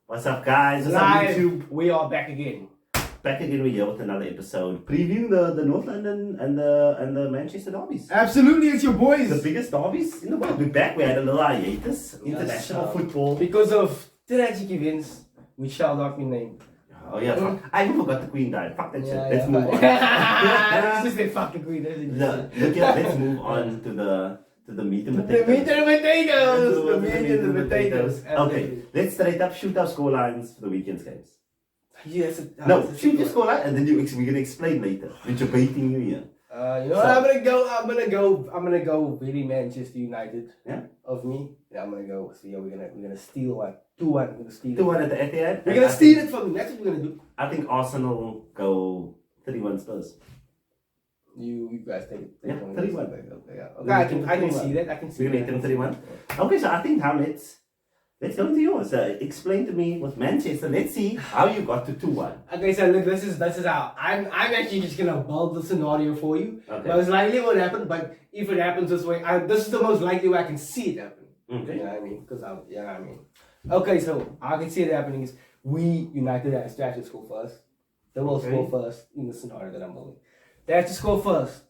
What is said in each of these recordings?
What's up, guys? What's up, Live, YouTube? we are back again. Back again, we're here with another episode previewing the North London and the Manchester derbies. Absolutely, it's your boys. The biggest derbies in the world. We're back. We had a little hiatus. International football. Because of tragic events, which shall not be named. Oh yeah, fuck. I even forgot the Queen died. Fuck that shit. Let's move on. Let's just say fuck the Queen. Let's move on to the meat and potatoes. The meat and potatoes. The meat and the potatoes. Okay, let's straight up shoot our score lines for the weekend's games. Yes. No, shoot your score line and then we're gonna explain later. We're debating you here. You know what? I'm gonna go very Manchester United. Yeah. Of me. Yeah, I'm gonna go. So yeah, we're gonna steal one. 2-1. We're gonna steal 2-1 at the Etihad. We're gonna steal it from me. That's what we're gonna do. I think Arsenal go 3-1 Spurs. You guys take it. Yeah, 31. Okay, yeah. Okay, I can see that. I can see We're gonna that. hit them 3-1. Okay, so I think now let's go into yours. Explain to me with Manchester. Let's see how you got to 2-1. Okay, so look, this is how I'm actually just gonna build the scenario for you. Okay. Most likely it won't happen, but if it happens this way, this is the most likely way I can see it happen. Okay. You know what I mean? Okay, so how I can see it happening is we United has to actually score first. They will score first in the scenario that I'm building. They have to score first.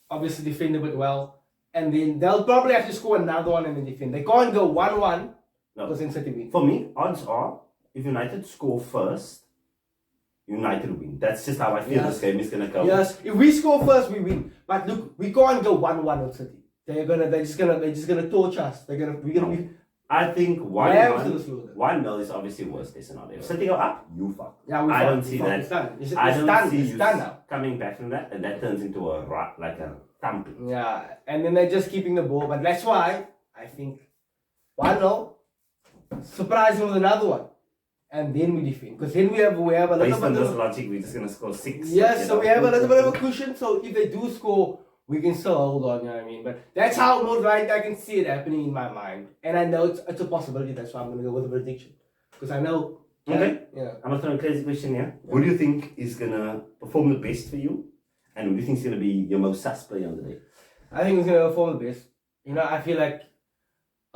Obviously defend a bit well. And then they'll probably have to score another one and then defend. They can't go 1-1 because then City win. For me, odds are if United score first, United win. That's just how I feel this game is gonna go. Yes, if we score first, we win. But look, we can't go 1-1 with City. They're just gonna torch us. We're gonna be. I think 1-0 is obviously worst case scenario. If City go up, you fuck. Yeah, I don't see that. It's done. It's don't see you now. coming back from that, and that turns into a thumping. Yeah, and then they're just keeping the ball. But that's why I think 1-0, surprise them with another one, and then we defend. Because then we have a little bit. Based on this logic, we're just gonna score 6. Yes, so we have a little bit of a cushion. So if they do score, we can still hold on, you know what I mean? But that's how most right I can see it happening in my mind. And I know it's a possibility, that's why I'm going to go with a prediction. Because I know... Okay. Yeah. I'm going to throw a crazy question here. Who do you think is going to perform the best for you? And who do you think is going to be your most sus player on the day? I think it's going to perform the best. You know, I feel like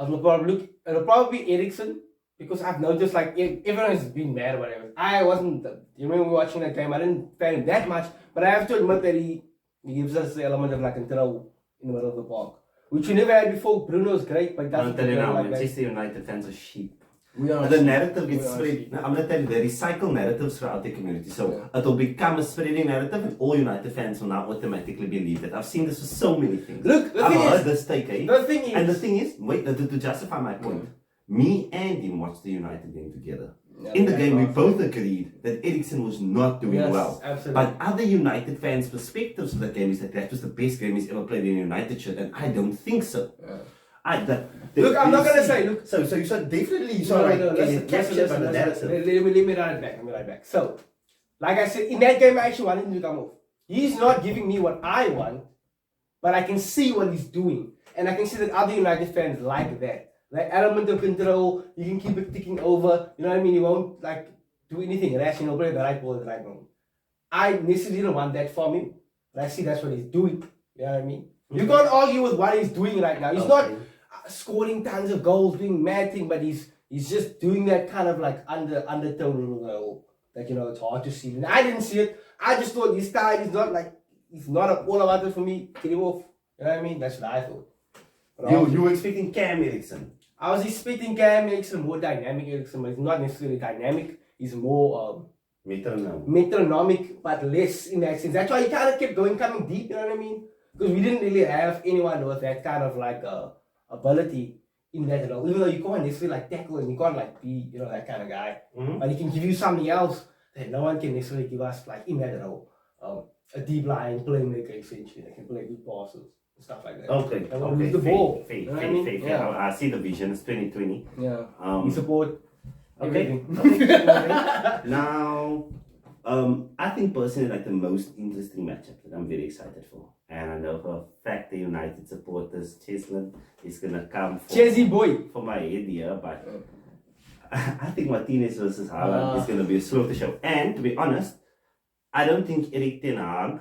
it'll probably be Eriksen. Because I've noticed like everyone has been mad or whatever. I wasn't... You remember watching that game? I didn't fan him that much. But I have to admit that he gives us the element of like control in the middle of the park, which we never had before. Bruno's great, but he doesn't tell you now, like Manchester United fans are sheep. The narrative gets spread. Now, I'm going to tell you, they recycle narratives throughout the community. So it'll become a spreading narrative, and all United fans will now automatically believe it. I've seen this with so many things. Look, I've heard this take, eh? The thing is, wait, to justify my point, me and him watched the United game together. In the game, we both agreed that Eriksen was not doing well. Absolutely. But other United fans' perspectives of the game is that was the best game he's ever played in a United shirt, and I don't think so. Yeah. I'm not gonna say. Look, so you said definitely you saw captured by the narrative. Let me run it back. So, like I said, in that game, I actually wanted him to come off. He's not giving me what I want, but I can see what he's doing, and I can see that other United fans like that. Like element of control, you can keep it ticking over. You know what I mean? You won't like do anything rash. You know, play the right ball at the right moment. I necessarily didn't want that from him, but I see that's what he's doing. You know what I mean? You can't argue with what he's doing right now. He's not scoring tons of goals, doing mad thing, but he's just doing that kind of like undertone that, you know, it's hard to see. And I didn't see it. I just thought this guy is not like he's not all about it for me. Get him off. You know what I mean? That's what I thought. You were expecting Cam Eriksen. I was expecting Cam Eriksen, more dynamic Eriksen, but he's not necessarily dynamic. He's more metronomic, but less in that sense. That's why he kind of kept coming deep, you know what I mean? Because we didn't really have anyone with that kind of like ability in that role. Even though you can't necessarily like tackle and you can't like be, you know, that kind of guy. Mm-hmm. But he can give you something else that no one can necessarily give us like in that role. A deep line playmaker essentially that can play good passes. Stuff like that. Okay. The ball. Fair. I see the vision. It's 2020. Yeah. We support. Okay. Now, I think personally, like the most interesting matchup that I'm very excited for, and I know for a fact the United supporters, Cheslin, is gonna come for my head here, but I think Martinez versus Haaland is gonna be a slaughter show. And to be honest, I don't think Erik ten Hag,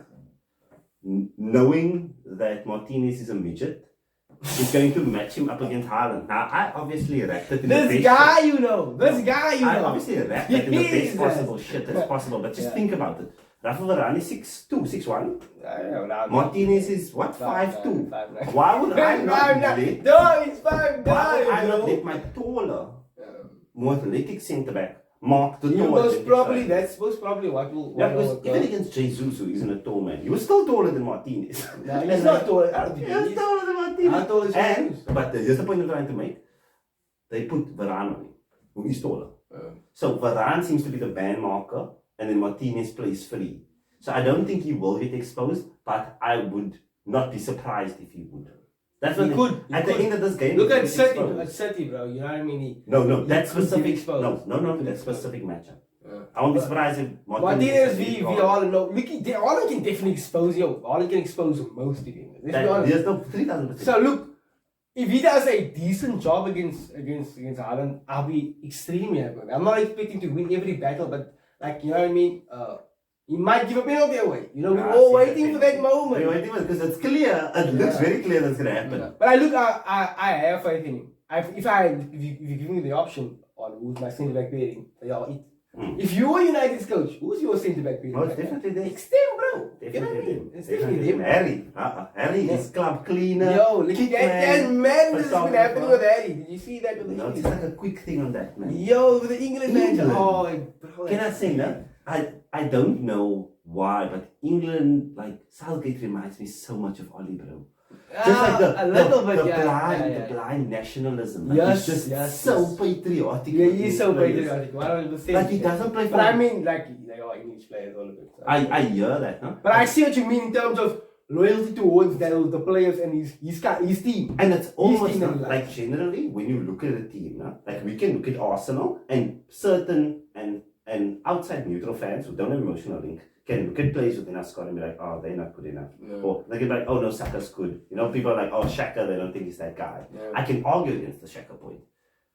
knowing that Martinez is a midget, is going to match him up against Haaland. Now, I obviously wrapped it in This the best guy, you know. I obviously wrapped it in the best Jesus. possible shit as possible, but just think about it. Rafa Varane is 6'2", 6'1". Martinez is what? 5'2". 5'9". Why would I not let? No, he's 5'9". Why would I not let my taller, more athletic centre back mark the taller? That's most probably what will. Yeah, because even against Jesus, who isn't a tall man, he was still taller than Martinez. No, he's not taller. He was taller than Martinez. How tall is Jesus? But here's the point I'm trying to make. They put Varane on him, who is taller. So Varane seems to be the man marker, and then Martinez plays free. So I don't think he will get exposed, but I would not be surprised if he would. That's what at the end of this game. Look at City, bro. You know what I mean? That specific. No, that specific matchup. I won't be surprised if Martinez v Haaland. No, look, Haaland can definitely expose you. Haaland can expose most of him. There's no 3,000%. So look, if he does a decent job against Haaland, I'll be extremely happy. I'm not expecting to win every battle, but like, you know what I mean? He might give a penalty away. You know, we're all waiting for that moment. We're waiting because it's clear. It looks very clear that's gonna happen. Yeah. But I have faith in him. If you give me the option on who's my centre back pairing, if you were United's coach, who's your centre back pairing? Most definitely them. It's them, bro. It's definitely them. Harry is club cleaner. Yo, look at that man. This has been happening with Harry. Did you see that with the England? It's like a quick thing on that, man. Yo, with the England man. Oh, bro. Can I say that? I don't know why, but England, like Southgate, reminds me so much of Ollie, bro. Just like the blind nationalism. Like yes, he's just yes, so patriotic. Yeah, he's so patriotic. 100%. Like he doesn't play for. But I mean, like they are English players, all of it. So I hear that, huh? But I see what you mean in terms of loyalty towards the players and his team. And it's almost like generally when you look at a team, like we can look at Arsenal and certain and outside neutral fans who don't have emotional link can look at players within our squad and be like, oh, they're not good enough. Yeah. Or they can be like, oh no, Saka's good. You know, people are like, oh, Xhaka, they don't think he's that guy. Yeah. I can argue against the Xhaka point.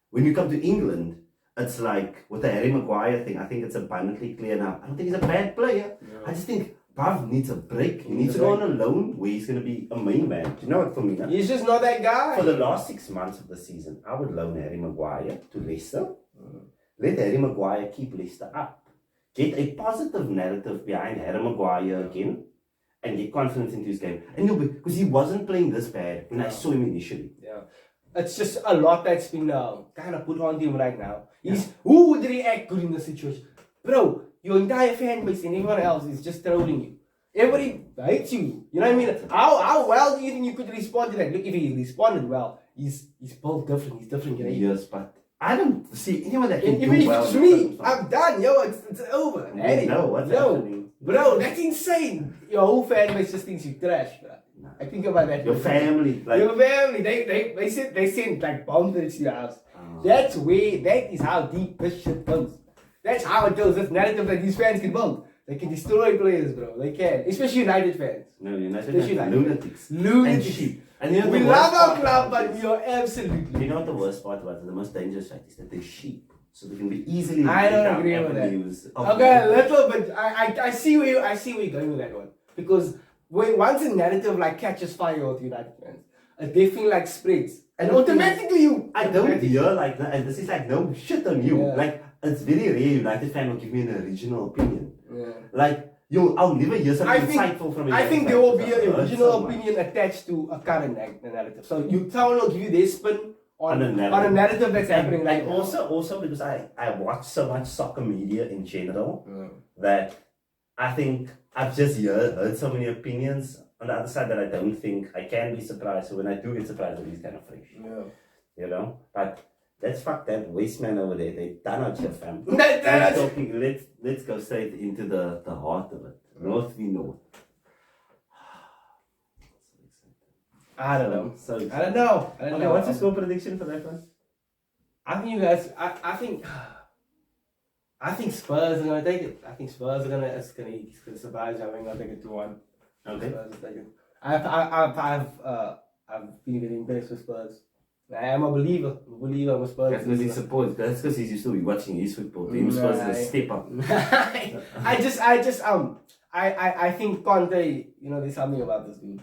When you come to England, it's like with the Harry Maguire thing, I think it's abundantly clear now. I don't think he's a bad player. Yeah. I just think Bav needs a break. He needs to go on a loan where he's going to be a main man. Do you know what for me? He's just not that guy. For the last 6 months of the season, I would loan Harry Maguire to Leicester. Let Harry Maguire keep Leicester up. Get a positive narrative behind Harry Maguire again and get confidence into his game. And because he wasn't playing this bad when I saw him initially. Yeah. It's just a lot that's been kind of put on him right now. Who would react good in the situation? Bro, your entire fan base and everyone else is just trolling you. Everybody hates you. You know what I mean? How well do you think you could respond to that? Look, if he responded well, he's both different. He's different. Yes, but I don't see anyone that can do well. If it's me, I'm done. Yo, it's over. Hey, what's happening? Bro, that's insane. Your whole fan base just thinks you trash, bro. No. I think about that. Your family. Your family. They send like bombs to your house. Oh. That is how deep this shit goes. That's how it goes. This narrative that these fans can build. They can destroy players, bro. They can. Especially United fans. No, United fans are lunatics. Lunatics. And sheep. And you know we love our club, but we are absolutely. You know what the worst part about it? The most dangerous fact is that they're sheep. So they can be easily. I don't agree with that. Okay, a little bit. I see where you're going with that one. Because once a narrative like catches fire with United fans, it definitely like spreads. And automatically I don't hear like that. And this is like no shit on you. Yeah. Like it's very rare United fan will give me an original opinion. Yeah. Like. I'll never hear something insightful from you. I think there will be an original opinion attached to a current narrative. So someone will give you their spin on a narrative that's happening. Like also because I watch so much soccer media in general that I think I've just heard so many opinions on the other side that I don't think I can be surprised. So when I do get surprised, it is kind of fresh. Yeah. You know? But let's fuck that waste man over there. They done out your fam. Let's go straight into the heart of it. North v North. I don't know. I don't know. Okay, what's your score prediction for that one? I think you guys. I think Spurs are gonna take it. I think Spurs are gonna surprise you. I think I'll take it 2-1. Okay. Spurs will take it. I've been very impressed with Spurs. I am a believer. I'm a Spurs. That's because he supports. That's because he's used to be watching his football. Him Spurs is a step up. I think Conte. You know, there's something about this dude,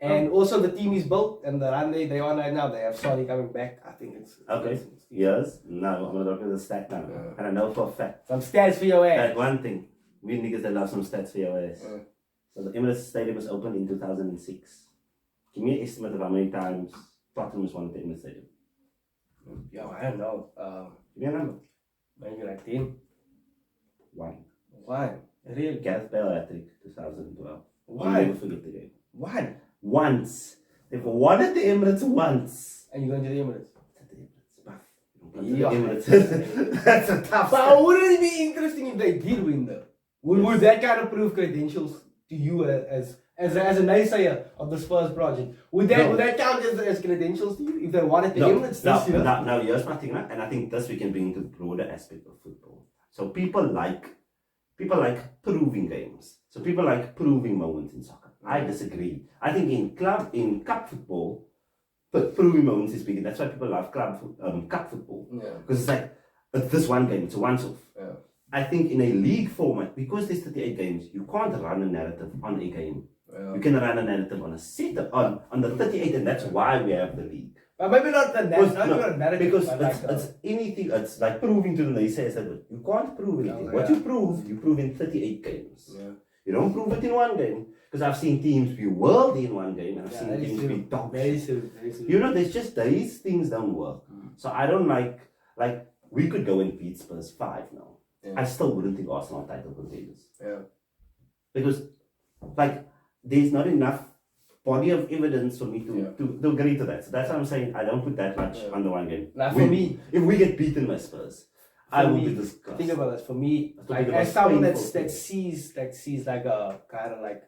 And also the team is built, and the run they on right now, they have Saudi coming back. I think it's okay. Yes. No, I'm gonna look at the stat now. And I know for a fact. Some stats for your ass. That one thing. We niggas that love some stats for your ass. So the Emirates Stadium was opened in 2006. Give me an estimate of how many times Tottenham has won the Emirates Stadium. Yo, I don't know. Give me a number. Maybe like 10. One. Really? Gareth Bale hat-trick, 2012. Why? I'll never forget the game. One. Once. They've won at the Emirates once. And you're going to the Emirates? At the Emirates. Emirates. That's a tough But wouldn't it be interesting if they did win though? Would that kind of prove credentials to you as a naysayer of the Spurs project? Would that count as credentials to you if they won at the Emirates this year? Now, here's my thing, and I think this we can bring into the broader aspect of football. So people like proving games. So people like proving moments in soccer. I disagree. I think in cup football, proving moments is big. That's why people love cup football. Because it's like this one game, it's a once-off. I think in a league format, because there's 38 games, you can't run a narrative on a game. You can run a narrative on a set on the 38, and that's why we have the league. But maybe not the narrative. Because it's anything. It's like proving to the naysayers that you can't prove anything. What you prove in 38 games. You don't prove it in one game. Because I've seen teams be worldy in one game, and I've seen teams be top shit. You know, there's just these things don't work. So I don't like we could go and beat Spurs 5 now. I still wouldn't think Arsenal are title contenders. Because there's not enough body of evidence for me to agree to that. So that's why I'm saying I don't put that much on the one game. Like for me, if we get beaten by Spurs, I will be disgusted. Think about this. For me, like as someone that sees like a kind of like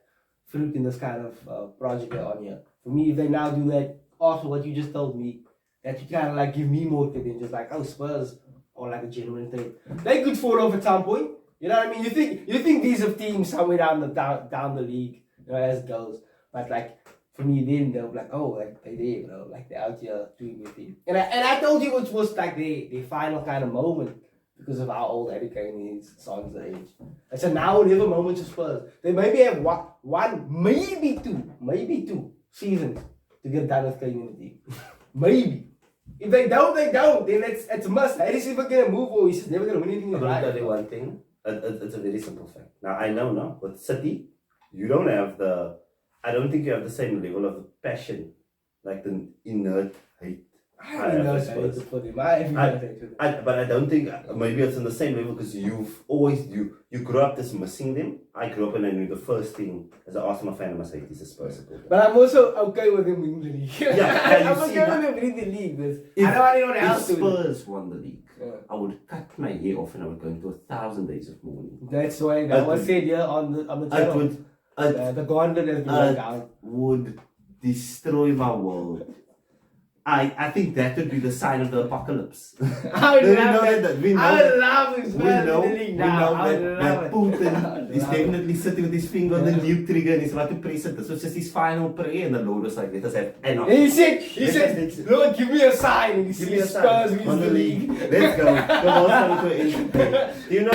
fruit in this kind of project on here. For me, if they now do that after what you just told me, that you kind of like give me more than just like, oh, Spurs or like a genuine thing. They could fall off at some point. You know what I mean? You think these are teams somewhere down the league, you know, as it goes. But like for me, then they'll be like, oh, like they there, bro. Like they're out here doing their thing. And I told you it was like their final kind of moment because of how old Harry Kane is, son's age. It's a now or never moment to Spurs. They maybe have one, maybe two seasons to get done with Kane in the team. Maybe. If they don't, then it's a must. Harry's never gonna move or he's just never gonna win anything in I'm life. gonna tell you one thing. It's a very simple fact. Now I know now with City, you don't have I don't think you have the same level of passion, like the inert hate. But I don't think maybe it's on the same level because you grew up just missing them. I grew up and I knew the first thing as an Arsenal fan I must hate is a Spurs supporter. But I'm also okay with him winning the league. I'm okay with him winning the league. I don't want anyone else to win. If Spurs won the league, I would cut my hair off and I would go into 1,000 days of mourning. That's why that was said here on the channel. The gauntlet has been laid down. Would destroy my world. I think that would be the sign of the apocalypse. I would love him. We know that Putin is definitely sitting with his finger on the nuke trigger and he's about to press it. This was just his final prayer, and the Lord was like, let us have enough. He said, Lord, give me a sign. And he Spurs wins the league. Let's go. The Lord's coming to an end. Do you know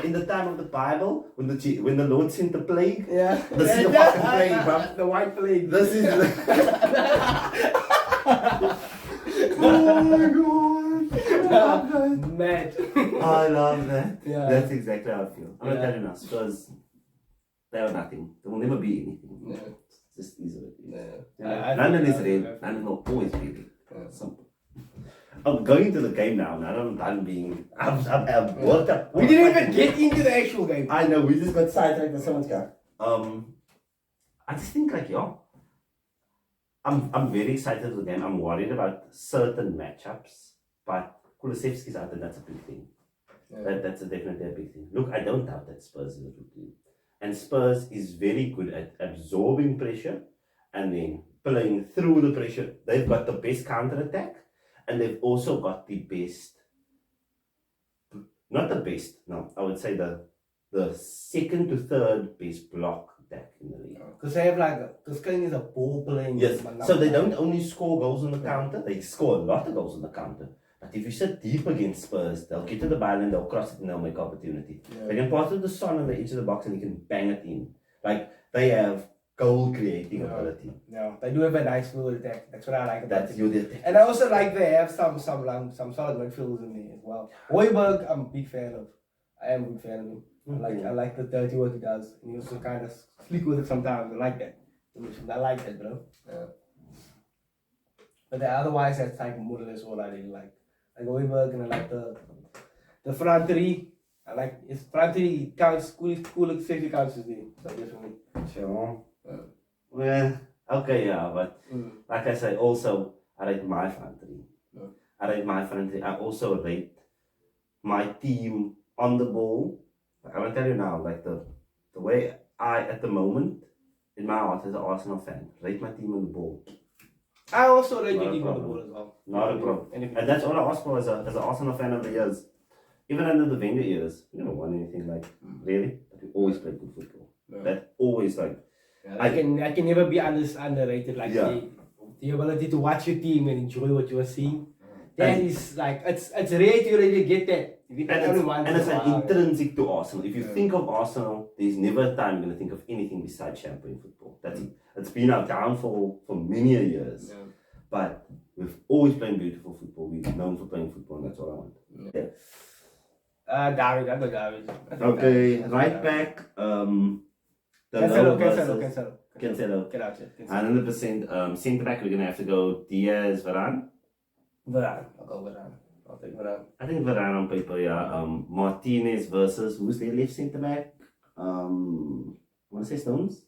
in the time of the Bible, when the Lord sent the plague? This is the fucking plague, bro. The white plague. This is oh my god! Mad. I love that. That's exactly how I feel. I'm not telling you now, Spurs, they are nothing. They will never be anything. It's just easy. London is red. London will always be red. Simple. I'm going to the game now. Now I'm done being. I'm worked up. We didn't even get into the actual game. I know. We just got sidetracked with so much guy. I just think I'm very excited for the game. I'm worried about certain matchups, but Kulusevski's out, and that's a big thing. That's definitely a big thing. Look, I don't doubt that Spurs is a good team, and Spurs is very good at absorbing pressure and then playing through the pressure. They've got the best counter attack, and they've also got the best. Not the best. No, I would say the second to third best block attack in the league. Because they have because Kane is a ball playing. Yes, so they don't only score goals on the counter, they score a lot of goals on the counter. But if you sit deep against Spurs, they'll get to the ball and they'll cross it and they'll make opportunity. They can pass to the Son on the edge of the box and he can bang it in. Like they have goal creating ability. No, they do have a nice fluid attack. That's what I like about That's it. your attack. And I also like they have some solid midfielders in there as well. Hoiberg, I'm a big fan of. I am a big fan of him. I like the dirty work he does, and he also kind of sleek with it sometimes. I like that. I like that, bro. But otherwise, that's like more or less all I really like. Like Hoiberg, and I like the front three. I like his front three counts. Cool safety counts as well. So definitely. Sure. Well, okay, yeah, but like I said, also I rate my front three. I rate my front three. I also rate my team on the ball. I will tell you now, like the way I at the moment in my heart as an Arsenal fan rate my team on the ball. I also rate your team on the ball as well. Not a problem. And that's all I ask for as an Arsenal fan over the years. Even under the Wenger years, we never won anything like really, but we always played good football. That always like. I can never be underrated like the ability to watch your team and enjoy what you are seeing. That is like it's rare to really get that. And it's like intrinsic to Arsenal. If you think of Arsenal, there's never a time you're gonna think of anything besides champagne football. That's it. It's been our downfall for many years. Yeah. But we've always played beautiful football. We've known for playing football, and that's all I want. Yeah. David, I go David. Okay, right back. Cancelo. Get out here. 100%. Centre back, we're gonna have to go Diaz, Varane. I'll go Varane. I'll take Varane. I think Varane on paper, yeah. Martinez versus who's their left centre back? I want to say Stones.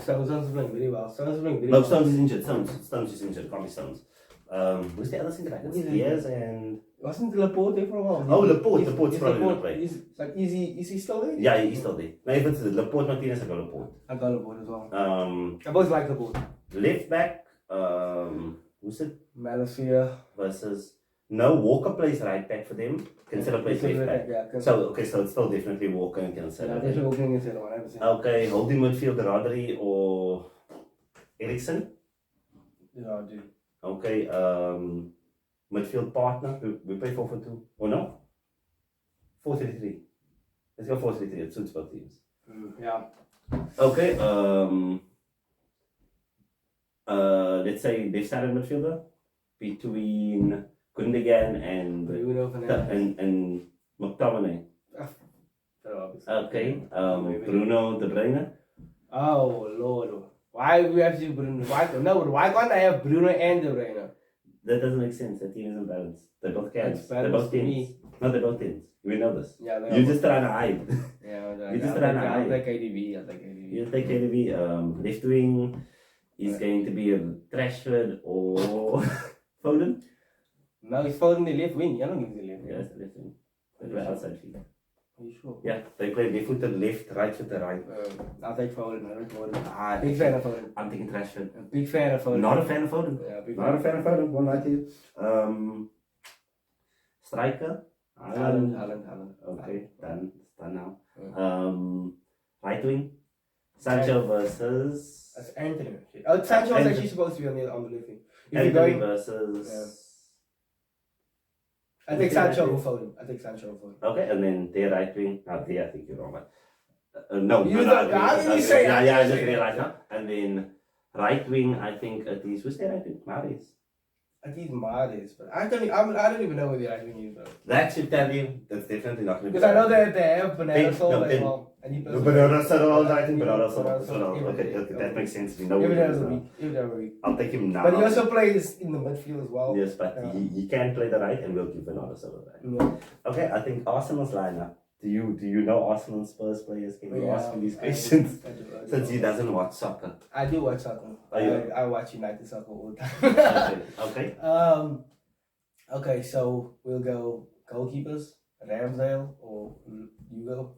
Stones is playing very well. No, Stones is injured. Stones is injured. Can't be Stones. Who's the other centre back? It's Diaz and. Wasn't Laporte there for a while? Oh, Laporte's probably going to play. Is he still there? Yeah, he's still there. No, if it's Laporte, Martinez, I got Laporte. I got Laporte as well. I both like Laporte. Left back, who's it? Malacia. Versus. No, Walker plays right back for them. Cancelo plays left back. Yeah, so it's still definitely Walker and Cancelo. Yeah, definitely Walker and Cancelo, 100%. Okay, holding midfield, Rodri or Eriksen? Yeah, dude. Okay, midfield partner, we play 4-4-2. Or no? 4-3-3. Let's go 4-3-3, it suits both teams. Yeah. Okay, let's say left sided midfielder between Gundogan and McTominay. Okay, Bruno De Bruyne. Oh Lord, why we have to Bruno? Why can't I have Bruno and De Bruyne? That doesn't make sense. The team isn't balanced. They're both cans. They're both tins. No, they're both tins. We know this. Yeah, you're just trying to hide. Yeah, you're just trying to hide. I'll take KDB. You take KDB. Left wing is going to be a Rashford or Foden. No, he's Foden the left wing. I don't think he's the left wing. Yeah, it's the left wing. They play outside feet. Are you sure? Yeah, they play left footed left, right footed right. I'll take Foden. Big fan of Foden. I'm taking Rashford. Big fan of Foden. Not a fan of Foden. Yeah, not a fan of Foden. One right here. Striker. Haaland. Okay, done now. Right wing. Sancho versus. That's Anthony. Oh, Sancho was actually supposed to be on the left wing. Anthony versus. I think Sancho or Foden. Okay, and then their right wing. I think you're wrong. But, no, you just realized now. And then right wing, I think it is. Who's their right wing? Mahrez. I think Mahrez, but I don't even know who the right wing is. Though. That should tell you that's definitely not going to be. Because I know that they have Bernardo Silva as well. And he plays Bernardo Silva, I think Bernardo Silva. Okay, that makes sense. We know every I'll take him now. But he also plays in the midfield as well. Yes, but he can play the right, and we'll give Bernardo Silva right. Yeah. Okay, I think Arsenal's lineup. Do you know Arsenal and Spurs players? Can you ask me these questions? I do. Since he doesn't watch soccer. I do watch soccer. I watch United soccer all the time. Okay. Okay, so we'll go goalkeepers, Ramsdale or Hugo.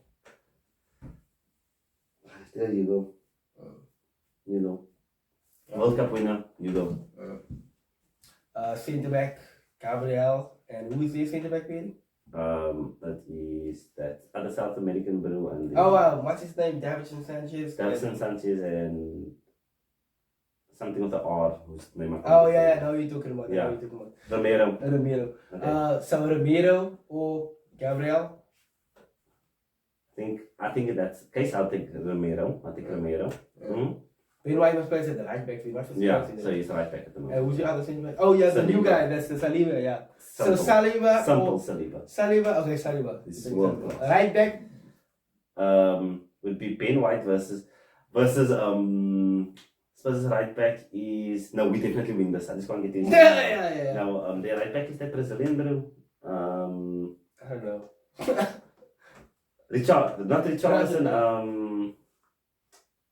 There you go. World Cup winner, Hugo. Centre back, Gabriel, and who is the centre back really? That other South American bro and what's his name? Davinson Sanchez and something with the R whose name I know you're talking about. Romero. Okay. So Romero or Gabriel? I think that's the case. I'll take Romero. Ben White was playing at the right back. Yeah, so he's right back at the moment. Who's the other centre back? Oh yeah, the new guy. That's the Saliba. Yeah. So Saliba. Saliba. Okay, Saliba. This is world class. Right back. Would be Ben White versus Spurs' right back is no. We definitely win this. I just can't get in. Yeah. Now their right back is that Brazilian bro. I don't know. Not Richardson.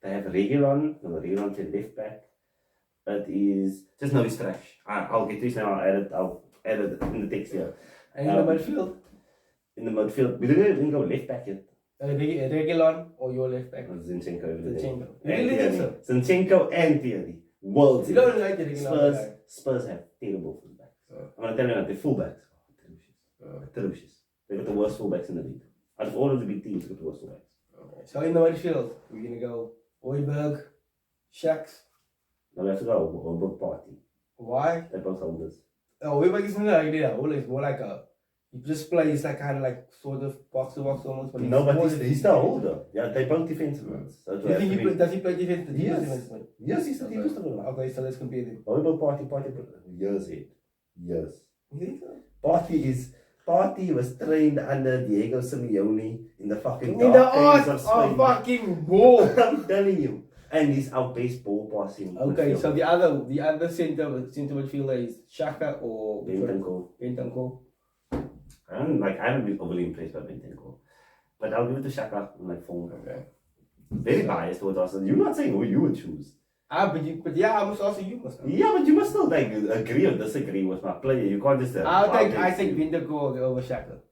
They have Regulon. No, Regulon to left back. It is just no, it's trash. I'll get this now. I'll add it in the text here. And in the midfield. In the midfield, we didn't go left back yet. Regulon or your left back? Zinchenko over there. Zinchenko. You really think so? Zinchenko and Theory. World. You don't like the Regulon. Spurs have terrible fullbacks. I'm gonna tell you that the fullbacks are atrocious. They've got the worst fullbacks in the league. Out of all of the big teams, they've got the worst fullbacks. Okay. So in the midfield, we're gonna go Højbjerg, Shaks. Now we have to go Højbjerg Party. Why? They're both holders. Oh, Højbjerg is not like that. Højbjerg is more like a. He just plays like kind of like sort of box to box almost. But no, but he's the holder. Yeah, they're both defensive ones. So you think does he play defense? Yes, he's the defensive one. Okay, so let's compare them. Højbjerg Party, years ahead. Years. You think so? Party was trained under Diego Simeone in the fucking in the art of fucking ball. I'm telling you. And he's our best ball passing. Okay, so the other center midfielder is Shaka or Bentancur. I haven't been overly impressed by Bentancur. But I'll give it to Shaka in like form. Okay. Very biased towards us. You're not saying who you would choose. But yeah, I must also you must. Yeah, but you must still like agree or disagree with my player. You can't just. I take Bentancur over Shaka.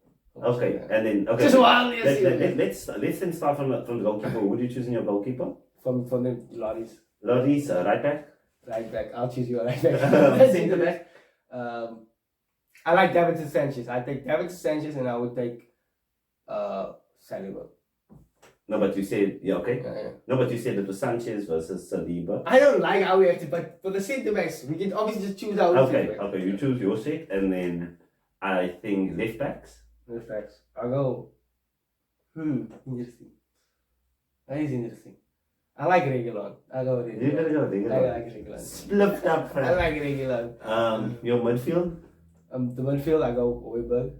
Okay, and then Just wildly. Let's then start from the goalkeeper. Who would you choose in your goalkeeper? From the Loris. Loris, right back. Right back. I'll choose your right back. Centre back. I like Davinson Sanchez. I take Davinson Sanchez, and I would take Saliba. No, but you said okay. Yeah. No, but you said it was Sanchez versus Saliba. I don't like how we have to, but for the centre backs, we can obviously just choose our Okay, you choose your set, and then I think left backs. Left backs. I'll go. Interesting. That is interesting. I like Regulon. I'll go with Regulon. You're gonna go Regulon. I like Regulon. Split up. I like Regulon. Your midfield. The midfield, I go Højbjerg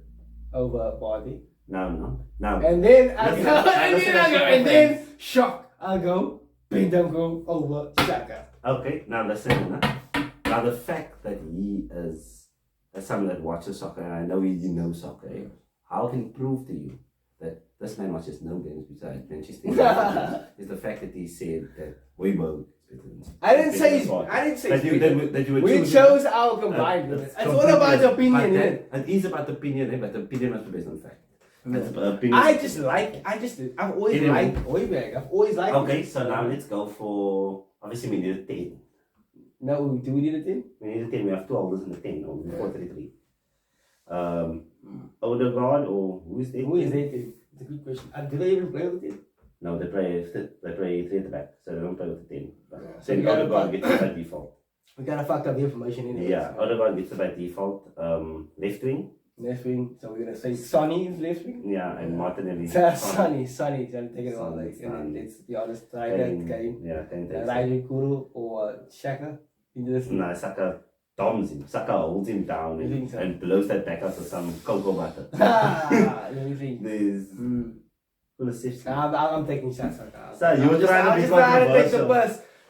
over Party. No. And then and then shock. I'll go Bentancur over Shaka. Okay, now listen. Now the fact that he is someone that watches soccer, and I know he knows soccer, how can he prove to you that this man watches no games besides Manchester United is the fact that he said that Højbjerg is better than. I didn't say that you would we chose our combined. It's all about the opinion. It is about the opinion, but the opinion must be based on fact. I've always liked Højbjerg. I've always liked Okay, so now let's go for, obviously we need a 10. No, do we need a 10? We need a 10, we have 2 holders in the 10, or 4-3-3. Odegaard, or who is that? Who is that? It's a good question. Do they even play with it? No, they play 3 at the back, so they don't play with the 10. So Odegaard gets it by default. We gotta fuck up the information in it. Yeah, Odegaard gets it by default. Left wing. Left wing, so we're gonna say Sonny is left wing? Yeah, and Martinelli. Sonny, trying to take it all. Like, and let's be honest, right that game. Yeah, can take Riley Kuru or Shaka. No, Saka doms him. Saka holds him down and blows that back out to some cocoa butter. Let me think. There's. I'm taking Saka. So you're trying to be controversial.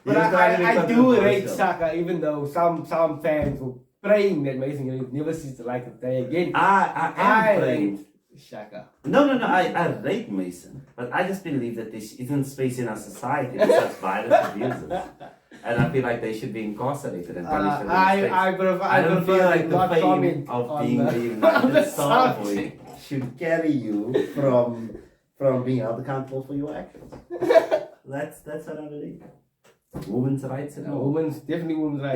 But I do rate Saka, even though some fans will praying that Mason Greenwood never sees the light of day again. I rate Shaka. No, I rate Mason, but I just believe that there isn't space in our society for such violent abusers. And I feel like they should be incarcerated and punished for their I don't feel like the fame of being the United Star Boy should carry you from being held accountable for your actions. That's what I believe. Women's rights and all. Definitely women's rights.